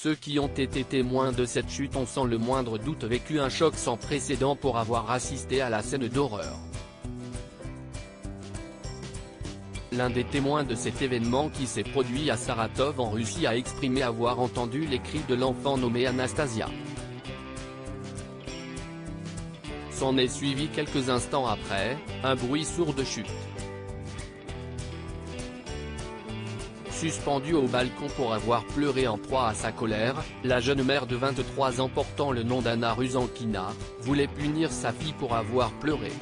Ceux qui ont été témoins de cette chute ont sans le moindre doute vécu un choc sans précédent pour avoir assisté à la scène d'horreur. L'un des témoins de cet événement qui s'est produit à Saratov en Russie a exprimé avoir entendu les cris de l'enfant nommé Anastasia. S'en est suivi quelques instants après, un bruit sourd de chute. Suspendue au balcon pour avoir pleuré en proie à sa colère, la jeune mère de 23 ans portant le nom d'Anna Rusankina, voulait punir sa fille pour avoir pleuré.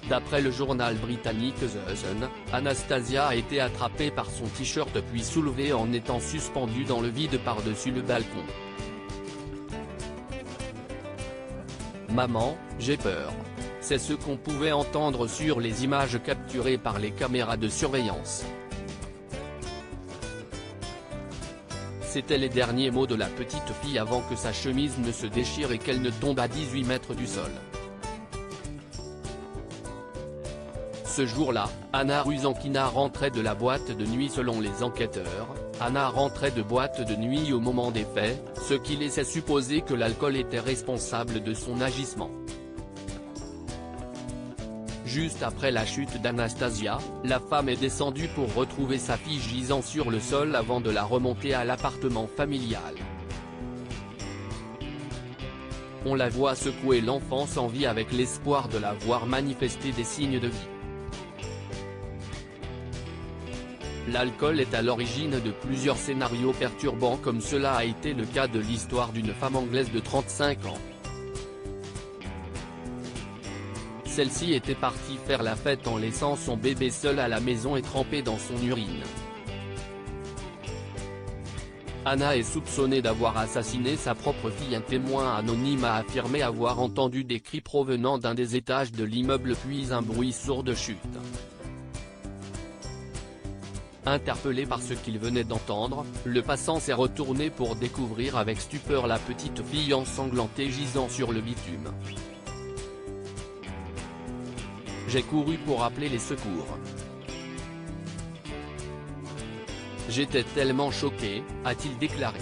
D'après le journal britannique The Sun, Anastasia a été attrapée par son t-shirt puis soulevée en étant suspendue dans le vide par-dessus le balcon. « Maman, j'ai peur ». C'est ce qu'on pouvait entendre sur les images capturées par les caméras de surveillance. C'étaient les derniers mots de la petite fille avant que sa chemise ne se déchire et qu'elle ne tombe à 18 mètres du sol. Ce jour-là, Anna Rusankina rentrait de la boîte de nuit selon les enquêteurs. Anna rentrait de boîte de nuit au moment des faits, ce qui laissait supposer que l'alcool était responsable de son agissement. Juste après la chute d'Anastasia, la femme est descendue pour retrouver sa fille gisant sur le sol avant de la remonter à l'appartement familial. On la voit secouer l'enfant sans vie avec l'espoir de la voir manifester des signes de vie. L'alcool est à l'origine de plusieurs scénarios perturbants comme cela a été le cas de l'histoire d'une femme anglaise de 35 ans. Celle-ci était partie faire la fête en laissant son bébé seul à la maison et trempé dans son urine. Anna est soupçonnée d'avoir assassiné sa propre fille. Un témoin anonyme a affirmé avoir entendu des cris provenant d'un des étages de l'immeuble puis un bruit sourd de chute. Interpellé par ce qu'il venait d'entendre, le passant s'est retourné pour découvrir avec stupeur la petite fille ensanglantée gisant sur le bitume. J'ai couru pour appeler les secours. J'étais tellement choqué, a-t-il déclaré.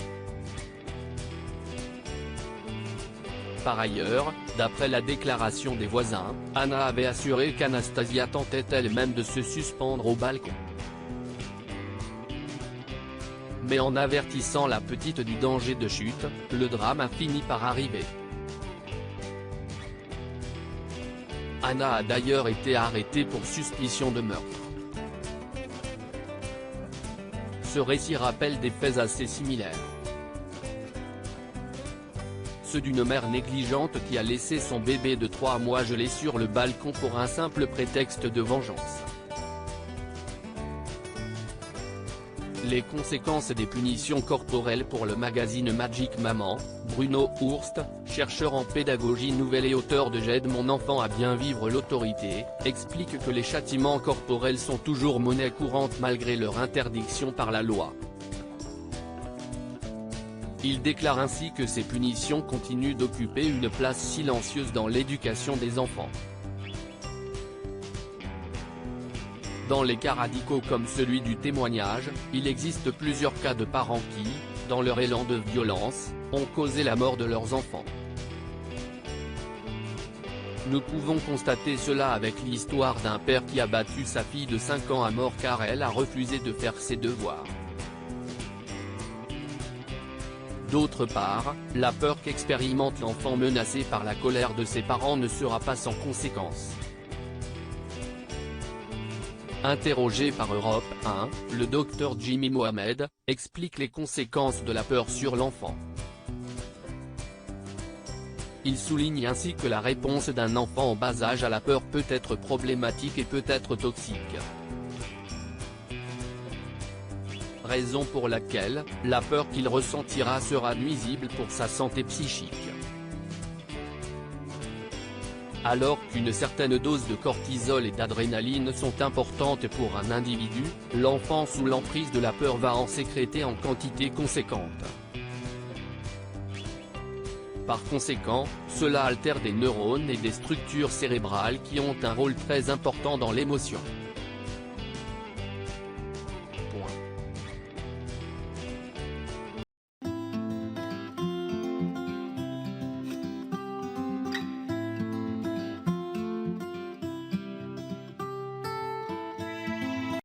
Par ailleurs, d'après la déclaration des voisins, Anna avait assuré qu'Anastasia tentait elle-même de se suspendre au balcon. Mais en avertissant la petite du danger de chute, le drame a fini par arriver. Anna a d'ailleurs été arrêtée pour suspicion de meurtre. Ce récit rappelle des faits assez similaires. Ceux d'une mère négligente qui a laissé son bébé de 3 mois gelé sur le balcon pour un simple prétexte de vengeance. Les conséquences des punitions corporelles pour le magazine Magic Maman, Bruno Hurst, chercheur en pédagogie nouvelle et auteur de J'aide mon enfant à bien vivre l'autorité, explique que les châtiments corporels sont toujours monnaie courante malgré leur interdiction par la loi. Il déclare ainsi que ces punitions continuent d'occuper une place silencieuse dans l'éducation des enfants. Dans les cas radicaux comme celui du témoignage, il existe plusieurs cas de parents qui, dans leur élan de violence, ont causé la mort de leurs enfants. Nous pouvons constater cela avec l'histoire d'un père qui a battu sa fille de 5 ans à mort car elle a refusé de faire ses devoirs. D'autre part, la peur qu'expérimente l'enfant menacé par la colère de ses parents ne sera pas sans conséquences. Interrogé par Europe 1, le docteur Jimmy Mohamed, explique les conséquences de la peur sur l'enfant. Il souligne ainsi que la réponse d'un enfant en bas âge à la peur peut être problématique et peut être toxique. Raison pour laquelle, la peur qu'il ressentira sera nuisible pour sa santé psychique. Alors qu'une certaine dose de cortisol et d'adrénaline sont importantes pour un individu, l'enfant sous l'emprise de la peur va en sécréter en quantité conséquente. Par conséquent, cela altère des neurones et des structures cérébrales qui ont un rôle très important dans l'émotion.